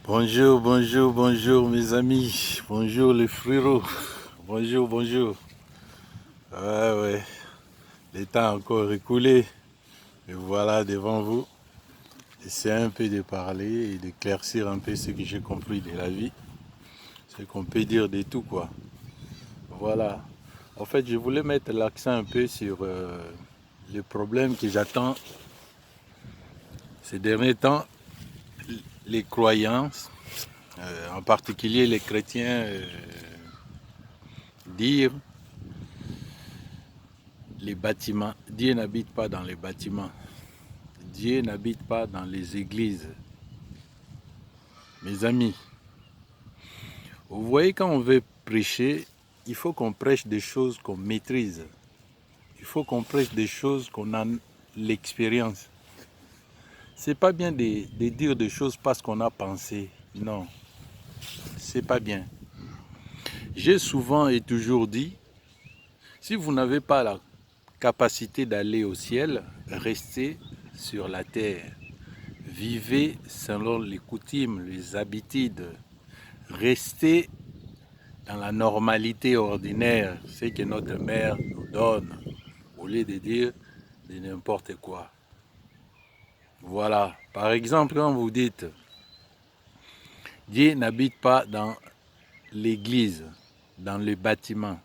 Bonjour, bonjour, bonjour mes amis. Bonjour les frérots. Bonjour, bonjour. Ouais. Le temps a encore écoulé. Et voilà devant vous. Essayez un peu de parler et d'éclaircir un peu ce que j'ai compris de la vie. Ce qu'on peut dire de tout, quoi. Voilà. En fait, je voulais mettre l'accent un peu sur les problèmes que j'attends ces derniers temps. Les croyances, en particulier les chrétiens, dire les bâtiments. Dieu n'habite pas dans les bâtiments. Dieu n'habite pas dans les églises. Mes amis, vous voyez, quand on veut prêcher, il faut qu'on prêche des choses qu'on maîtrise. Il faut qu'on prêche des choses qu'on a l'expérience. C'est pas bien de dire des choses parce qu'on a pensé. Non, c'est pas bien. J'ai souvent et toujours dit, si vous n'avez pas la capacité d'aller au ciel, restez sur la terre. Vivez selon les coutumes, les habitudes. Restez dans la normalité ordinaire, ce que notre mère nous donne, au lieu de dire de n'importe quoi. Voilà. Par exemple, quand vous dites Dieu n'habite pas dans l'église, dans le bâtiment.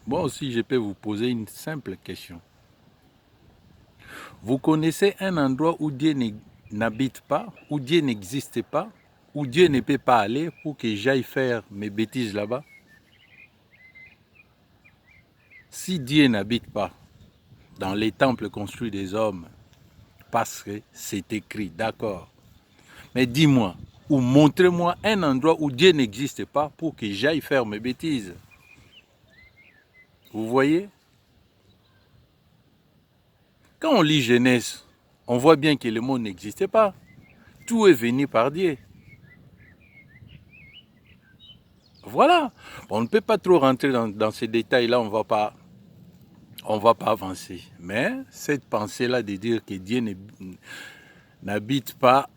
Moi aussi, je peux vous poser une simple question. Vous connaissez un endroit où Dieu n'habite pas, où Dieu n'existe pas, où Dieu ne peut pas aller pour que j'aille faire mes bêtises là-bas? Si Dieu n'habite pas dans les temples construits des hommes, parce que c'est écrit, d'accord. Mais dis-moi, ou montrez-moi un endroit où Dieu n'existe pas pour que j'aille faire mes bêtises. Vous voyez? Quand on lit Genèse, on voit bien que le monde n'existait pas. Tout est venu par Dieu. Voilà. On ne peut pas trop rentrer dans ces détails-là, on ne va pas avancer. Mais cette pensée-là de dire que Dieu n'habite pas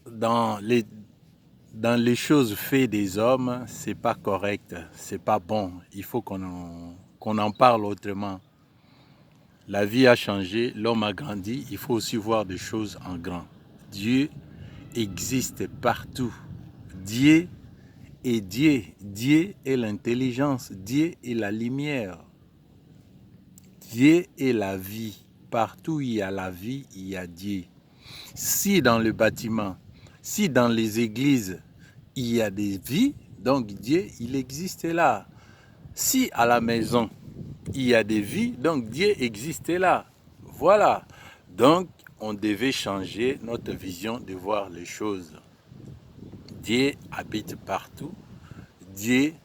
dans les choses faites des hommes, c'est pas correct, c'est pas bon. Il faut qu'on en parle autrement. La vie a changé, l'homme a grandi, il faut aussi voir des choses en grand. Dieu existe partout. Dieu est Dieu. Dieu est l'intelligence. Dieu est la lumière. Dieu est la vie. Partout où il y a la vie, il y a Dieu. Si dans le bâtiment, si dans les églises, il y a des vies, donc Dieu, il existe là. Si à la maison, il y a des vies, donc Dieu existe là. Voilà. Donc, on devait changer notre vision de voir les choses. Dieu habite partout. Dieu,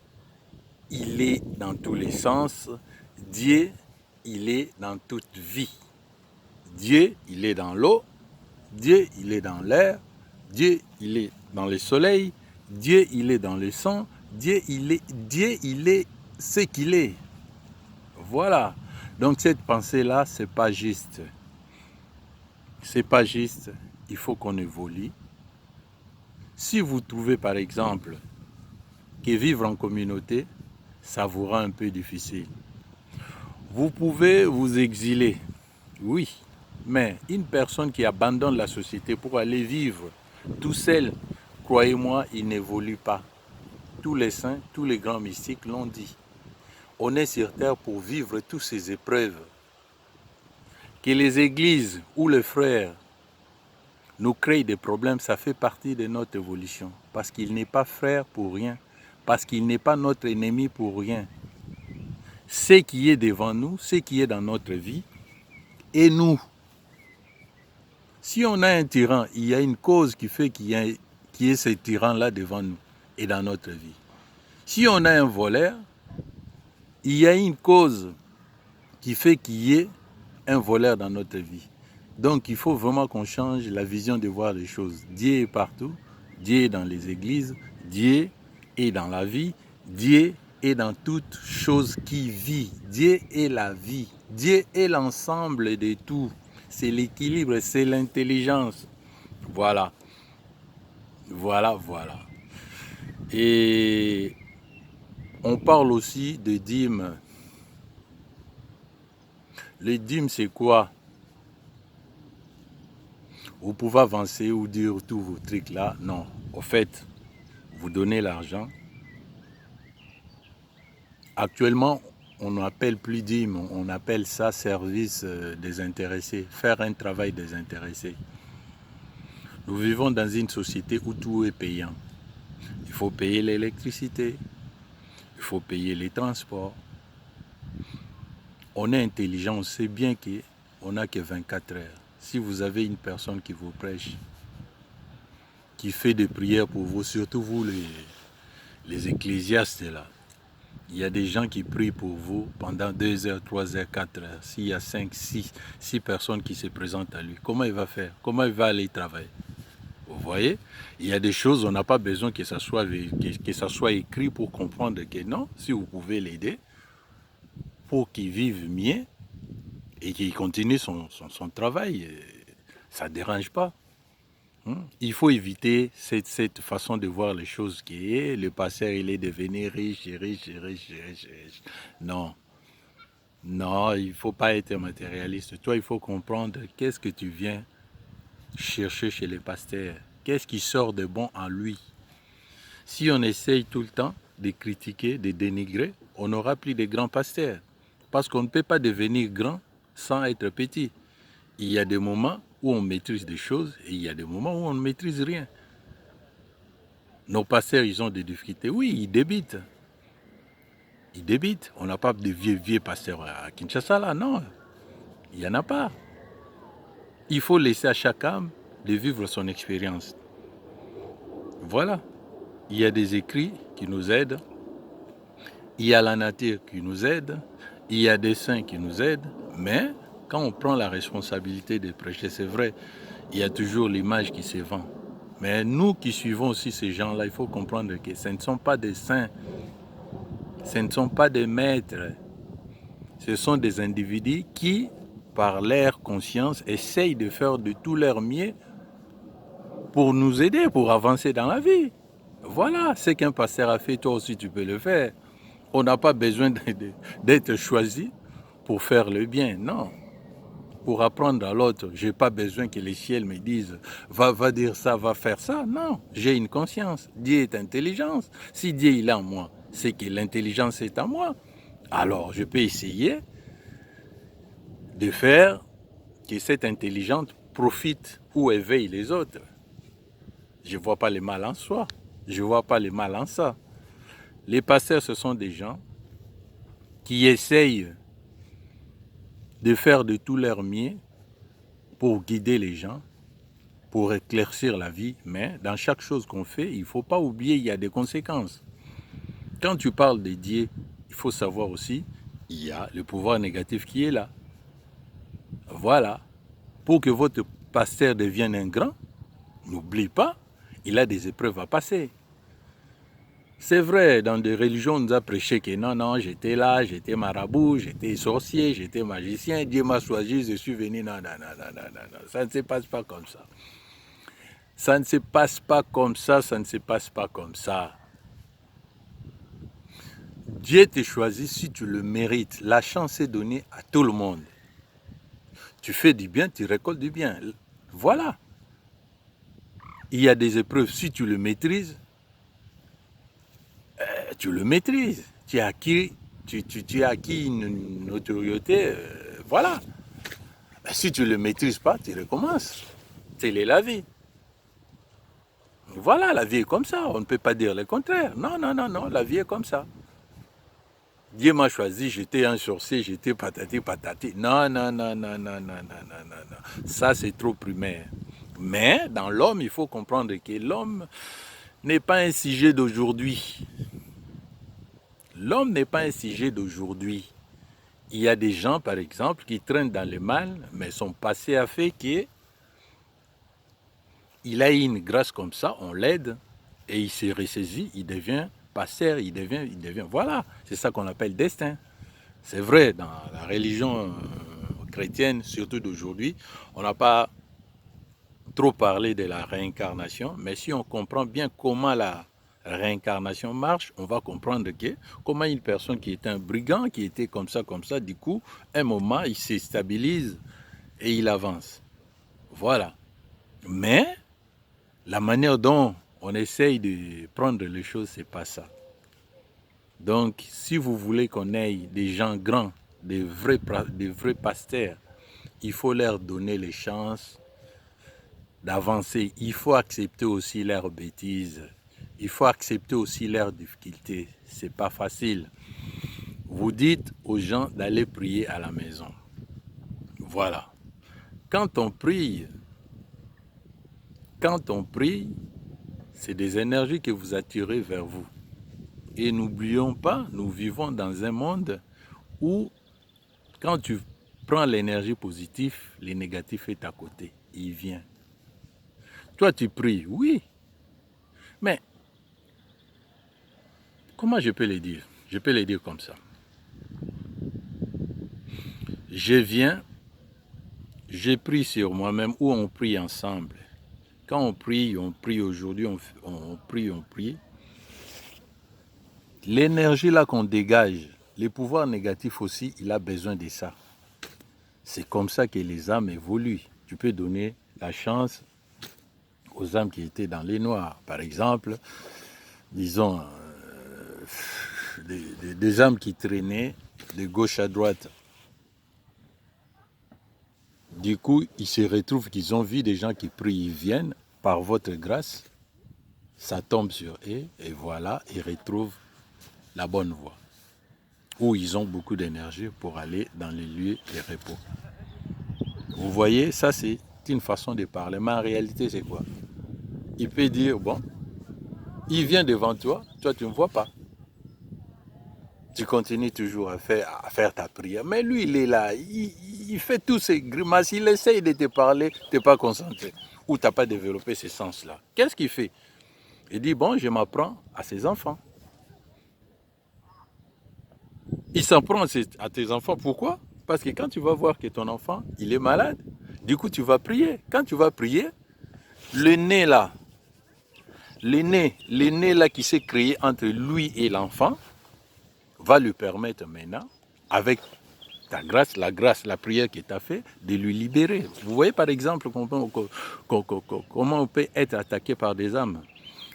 il est dans tous les sens. Dieu, il est dans toute vie. Dieu, il est dans l'eau. Dieu, il est dans l'air. Dieu, il est dans le soleil. Dieu, il est dans le sang. Dieu, il est ce qu'il est. Voilà. Donc cette pensée-là, c'est pas juste. C'est pas juste. Il faut qu'on évolue. Si vous trouvez par exemple que vivre en communauté, ça vous rend un peu difficile. Vous pouvez vous exiler, oui, mais une personne qui abandonne la société pour aller vivre tout seul, croyez-moi, il n'évolue pas. Tous les saints, tous les grands mystiques l'ont dit. On est sur terre pour vivre toutes ces épreuves. Que les églises ou les frères nous créent des problèmes, ça fait partie de notre évolution. Parce qu'il n'est pas frère pour rien. Parce qu'il n'est pas notre ennemi pour rien. Ce qui est devant nous, ce qui est dans notre vie, et nous. Si on a un tyran, il y a une cause qui fait qu'il y ait ce tyran-là devant nous et dans notre vie. Si on a un voleur, il y a une cause qui fait qu'il y ait un voleur dans notre vie. Donc il faut vraiment qu'on change la vision de voir les choses. Dieu est partout, Dieu est dans les églises, Dieu est dans la vie, Dieu est dans toute chose qui vit. Dieu est la vie, Dieu est l'ensemble de tout. C'est l'équilibre, c'est l'intelligence. Voilà. Voilà, voilà. Et on parle aussi de dîmes. Les dîmes, c'est quoi? Vous pouvez avancer ou dire tous vos trucs là. Non. Au fait, vous donnez l'argent. Actuellement, on n'appelle plus dîmes, on appelle ça service désintéressé, faire un travail désintéressé. Nous vivons dans une société où tout est payant. Il faut payer l'électricité, il faut payer les transports. On est intelligent, on sait bien qu'on n'a que 24 heures. Si vous avez une personne qui vous prêche, qui fait des prières pour vous, surtout vous les ecclésiastes là, il y a des gens qui prient pour vous pendant 2 heures, 3 heures, 4 heures. S'il y a 5, 6 personnes qui se présentent à lui, comment il va faire? Comment il va aller travailler? Vous voyez? Il y a des choses, on n'a pas besoin que ça soit écrit pour comprendre que non, si vous pouvez l'aider, pour qu'il vive mieux et qu'il continue son travail, ça ne dérange pas. Il faut éviter cette façon de voir les choses qui est, le pasteur il est devenu riche, riche, riche, riche, riche. Non, non, il ne faut pas être matérialiste. Toi, il faut comprendre qu'est-ce que tu viens chercher chez les pasteurs. Qu'est-ce qui sort de bon en lui? Si on essaye tout le temps de critiquer, de dénigrer, on n'aura plus de grands pasteurs. Parce qu'on ne peut pas devenir grand sans être petit. Il y a des moments où on maîtrise des choses et il y a des moments où on ne maîtrise rien. Nos pasteurs, ils ont des difficultés. Oui, ils débitent. Ils débitent. On n'a pas de vieux pasteurs à Kinshasa, là, non. Il n'y en a pas. Il faut laisser à chaque âme de vivre son expérience. Voilà. Il y a des écrits qui nous aident. Il y a la nature qui nous aide. Il y a des saints qui nous aident. Mais quand on prend la responsabilité de prêcher, c'est vrai, il y a toujours l'image qui se vend. Mais nous qui suivons aussi ces gens-là, il faut comprendre que ce ne sont pas des saints. Ce ne sont pas des maîtres. Ce sont des individus qui, par leur conscience, essayent de faire de tout leur mieux pour nous aider, pour avancer dans la vie. Voilà, ce qu'un pasteur a fait, toi aussi tu peux le faire. On n'a pas besoin d'être choisi pour faire le bien, non. Pour apprendre à l'autre, je n'ai pas besoin que les ciels me disent va dire ça, va faire ça. Non, j'ai une conscience. Dieu est intelligence. Si Dieu il est en moi, c'est que l'intelligence est en moi. Alors, je peux essayer de faire que cette intelligence profite ou éveille les autres. Je ne vois pas le mal en soi. Je ne vois pas le mal en ça. Les pasteurs, ce sont des gens qui essayent de faire de tout leur mieux pour guider les gens, pour éclaircir la vie. Mais dans chaque chose qu'on fait, il ne faut pas oublier qu'il y a des conséquences. Quand tu parles de Dieu, il faut savoir aussi, il y a le pouvoir négatif qui est là. Voilà. Pour que votre pasteur devienne un grand, n'oublie pas, il a des épreuves à passer. C'est vrai, dans des religions, on nous a prêché que non, non, j'étais là, j'étais marabout, j'étais sorcier, j'étais magicien, Dieu m'a choisi, je suis venu. Non, non, non, non, non, non, ça ne se passe pas comme ça. Ça ne se passe pas comme ça, ça ne se passe pas comme ça. Dieu te choisit si tu le mérites. La chance est donnée à tout le monde. Tu fais du bien, tu récoltes du bien. Voilà. Il y a des épreuves, si tu le maîtrises, tu le maîtrises. Tu as acquis, tu as acquis une notoriété, voilà. Si tu ne le maîtrises pas, tu recommences. Telle est la vie. Voilà, la vie est comme ça. On ne peut pas dire le contraire. Non, non, non, non, la vie est comme ça. Dieu m'a choisi, j'étais un sorcier, j'étais patati patati. Non, non, non, non, non, non, non, non, non, non. Ça, c'est trop primaire. Mais dans l'homme, il faut comprendre que l'homme n'est pas un sujet d'aujourd'hui. L'homme n'est pas un sujet d'aujourd'hui. Il y a des gens, par exemple, qui traînent dans le mal, mais son passé a fait qu'il a une grâce comme ça, on l'aide, et il se ressaisit, il devient pasteur, il devient, voilà, c'est ça qu'on appelle destin. C'est vrai, dans la religion chrétienne, surtout d'aujourd'hui, on n'a pas trop parler de la réincarnation, mais si on comprend bien comment la réincarnation marche, on va comprendre que comment une personne qui était un brigand, qui était comme ça, du coup, un moment, il se stabilise et il avance. Voilà. Mais la manière dont on essaye de prendre les choses, c'est pas ça. Donc, si vous voulez qu'on ait des gens grands, des vrais pasteurs, il faut leur donner les chances d'avancer. Il faut accepter aussi leurs bêtises. Il faut accepter aussi leurs difficultés. C'est pas facile. Vous dites aux gens d'aller prier à la maison. Voilà. Quand on prie, c'est des énergies que vous attirez vers vous. Et n'oublions pas, nous vivons dans un monde où quand tu prends l'énergie positive, le négatif est à côté. Il vient. Toi, tu pries, oui. Mais comment je peux le dire? Je peux le dire comme ça. Je viens, je prie sur moi-même ou on prie ensemble. Quand on prie aujourd'hui, on prie. L'énergie là qu'on dégage, les pouvoirs négatifs aussi, il a besoin de ça. C'est comme ça que les âmes évoluent. Tu peux donner la chance aux âmes qui étaient dans les noirs. Par exemple, disons, des âmes qui traînaient de gauche à droite. Du coup, ils se retrouvent qu'ils ont vu des gens qui prient, ils viennent, par votre grâce, ça tombe sur eux, et voilà, ils retrouvent la bonne voie. Où ils ont beaucoup d'énergie pour aller dans les lieux de repos. Vous voyez, ça c'est une façon de parler, mais en réalité c'est quoi? Il peut dire, bon, il vient devant toi, toi tu ne vois pas. Tu continues toujours à faire ta prière. Mais lui, il est là, il fait tous ces grimaces, il essaye de te parler, tu n'es pas concentré. Ou tu n'as pas développé ce sens-là. Qu'est-ce qu'il fait? Il dit, bon, je m'apprends à ses enfants. Il s'en prend à tes enfants. Pourquoi? Parce que quand tu vas voir que ton enfant, il est malade, du coup, tu vas prier. Quand tu vas prier, le nez là qui s'est créé entre lui et l'enfant, va lui permettre maintenant, avec ta grâce, la prière que tu as fait, de lui libérer. Vous voyez par exemple comment on peut être attaqué par des âmes.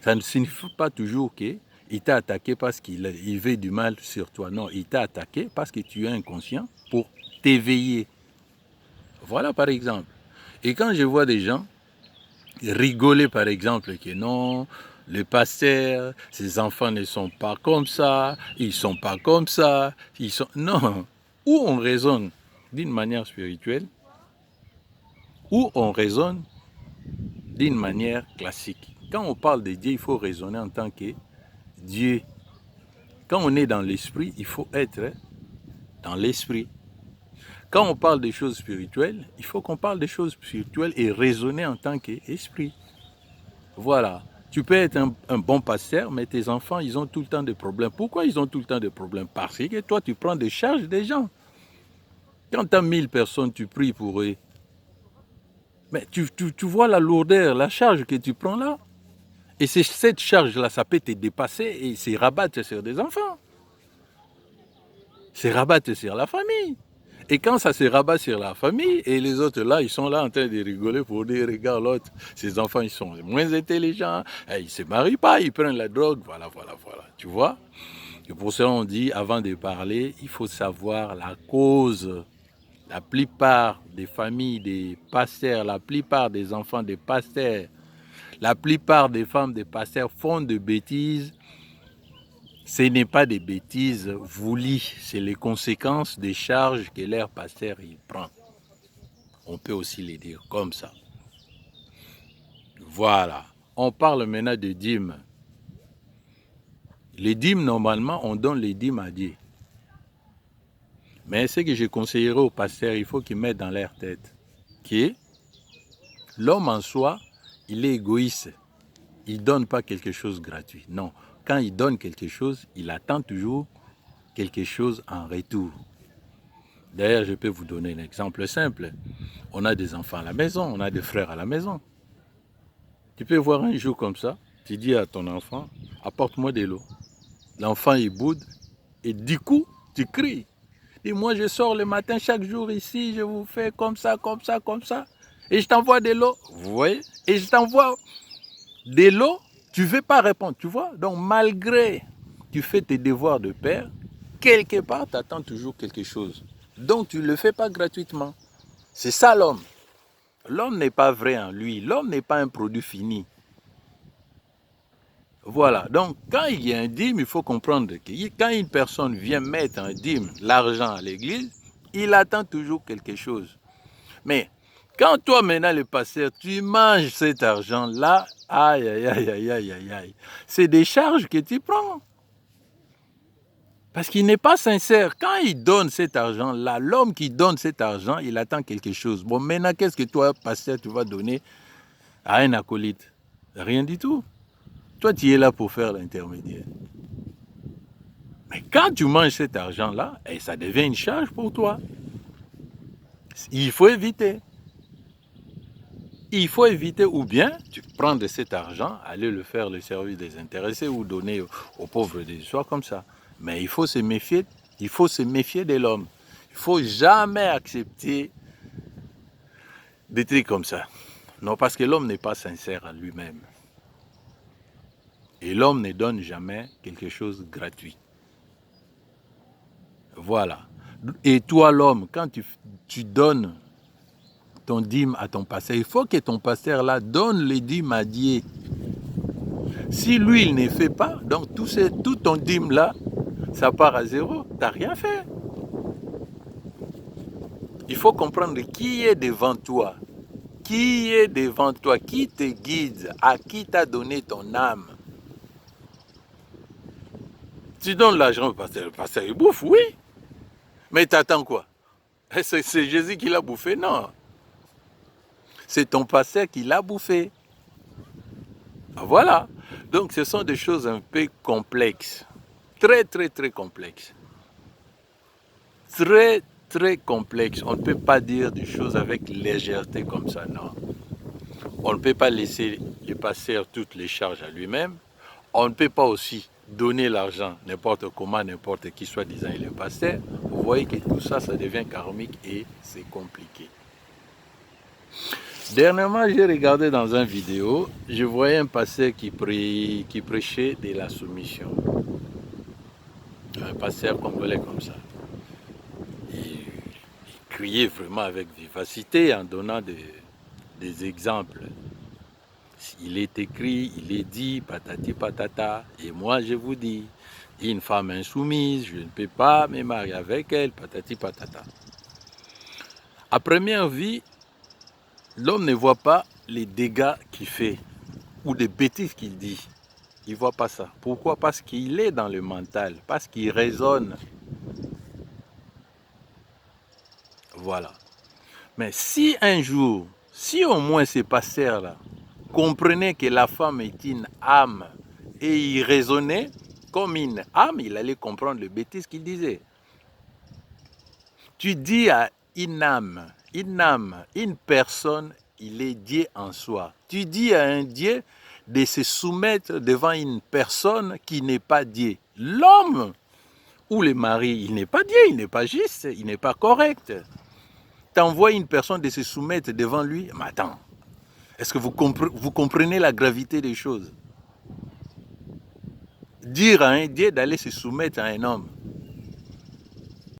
Ça ne signifie pas toujours qu'il t'a attaqué parce qu'il veut du mal sur toi. Non, il t'a attaqué parce que tu es inconscient pour t'éveiller. Voilà par exemple. Et quand je vois des gens rigoler par exemple que non, le pasteur, ses enfants ne sont pas comme ça, ils sont pas comme ça, ils sont... Non, ou on raisonne d'une manière spirituelle, ou on raisonne d'une manière classique. Quand on parle de Dieu, il faut raisonner en tant que Dieu. Quand on est dans l'esprit, il faut être dans l'esprit. Quand on parle des choses spirituelles, il faut qu'on parle des choses spirituelles et raisonner en tant qu'esprit. Voilà. Tu peux être un bon pasteur, mais tes enfants, ils ont tout le temps des problèmes. Pourquoi ils ont tout le temps des problèmes? Parce que toi, tu prends des charges des gens. Quand tu as 1000 personnes, tu pries pour eux. Mais tu vois la lourdeur, la charge que tu prends là. Et c'est cette charge-là, ça peut te dépasser et se rabattre sur des enfants. Se rabattre sur la famille. Et quand ça se rabat sur la famille, et les autres là, ils sont là en train de rigoler pour dire, regarde l'autre, ces enfants, ils sont moins intelligents, ils ne se marient pas, ils prennent la drogue, voilà. Tu vois? Et pour ça, on dit, avant de parler, il faut savoir la cause. La plupart des familles des pasteurs, la plupart des enfants des pasteurs, la plupart des femmes des pasteurs font de bêtises. Ce n'est pas des bêtises voulues, c'est les conséquences des charges que leur pasteur il prend. On peut aussi les dire comme ça. Voilà. On parle maintenant de dîmes. Les dîmes, normalement, on donne les dîmes à Dieu. Mais ce que je conseillerais aux pasteurs, il faut qu'ils mettent dans leur tête que l'homme en soi, il est égoïste. Il ne donne pas quelque chose gratuit. Non. Quand il donne quelque chose, il attend toujours quelque chose en retour. D'ailleurs, je peux vous donner un exemple simple. On a des enfants à la maison, on a des frères à la maison. Tu peux voir un jour comme ça, tu dis à ton enfant, apporte-moi de l'eau. L'enfant, il boude et du coup, tu cries. Et moi, je sors le matin chaque jour ici, je vous fais comme ça, comme ça, comme ça. Et je t'envoie de l'eau. Vous voyez? Et je t'envoie de l'eau, tu ne veux pas répondre, tu vois? Donc, malgré tu fais tes devoirs de père, quelque part, tu attends toujours quelque chose. Donc, tu ne le fais pas gratuitement. C'est ça l'homme. L'homme n'est pas vrai en lui. L'homme n'est pas un produit fini. Voilà. Donc, quand il y a un dîme, il faut comprendre que quand une personne vient mettre un dîme, l'argent à l'église, il attend toujours quelque chose. Mais quand toi, maintenant, le pasteur, tu manges cet argent-là, aïe, aïe, aïe, aïe, aïe, aïe, aïe. C'est des charges que tu prends. Parce qu'il n'est pas sincère. Quand il donne cet argent-là, l'homme qui donne cet argent, il attend quelque chose. Bon, maintenant, qu'est-ce que toi, pasteur, tu vas donner à un acolyte? Rien du tout. Toi, tu es là pour faire l'intermédiaire. Mais quand tu manges cet argent-là, ça devient une charge pour toi. Il faut éviter. Il faut éviter, ou bien tu prends de cet argent, aller le faire le service des intéressés ou donner aux pauvres des histoires comme ça. Mais il faut se méfier de l'homme. Il ne faut jamais accepter des trucs comme ça. Non, parce que l'homme n'est pas sincère à lui-même. Et l'homme ne donne jamais quelque chose de gratuit. Voilà. Et toi, l'homme, quand tu donnes ton dîme à ton pasteur, il faut que ton pasteur là donne les dîmes à Dieu. Si lui, il ne fait pas, donc tout ton dîme là, ça part à zéro. Tu n'as rien fait. Il faut comprendre qui est devant toi. Qui est devant toi? Qui te guide? À qui t'a donné ton âme? Tu donnes l'argent au pasteur. Le pasteur, il bouffe, oui. Mais t'attends quoi? C'est Jésus qui l'a bouffé? Non. C'est ton pasteur qui l'a bouffé. Voilà. Donc ce sont des choses un peu complexes. Très, très, très complexes. Très, très complexes. On ne peut pas dire des choses avec légèreté comme ça, non. On ne peut pas laisser le pasteur toutes les charges à lui-même. On ne peut pas aussi donner l'argent n'importe comment, n'importe qui, soi-disant, il est pasteur. Vous voyez que tout ça, ça devient karmique et c'est compliqué. Dernièrement, j'ai regardé dans une vidéo, je voyais un pasteur qui prêchait de la soumission. Un pasteur congolais comme ça. Il criait vraiment avec vivacité en donnant des exemples. Il est écrit, il est dit, patati patata. Et moi, je vous dis, une femme insoumise, je ne peux pas me marier avec elle, patati patata. À première vue, l'homme ne voit pas les dégâts qu'il fait ou des bêtises qu'il dit. Il ne voit pas ça. Pourquoi? Parce qu'il est dans le mental, parce qu'il raisonne. Voilà. Mais si un jour, si au moins ces pasteurs-là comprenaient que la femme est une âme et il raisonnait comme une âme, il allait comprendre le bêtise qu'il disait. Tu dis à une âme, une personne, il est Dieu en soi. Tu dis à un Dieu de se soumettre devant une personne qui n'est pas Dieu. L'homme ou le mari, il n'est pas Dieu, il n'est pas juste, il n'est pas correct. T'envoies une personne de se soumettre devant lui, mais attends, est-ce que vous comprenez la gravité des choses? Dire à un Dieu d'aller se soumettre à un homme,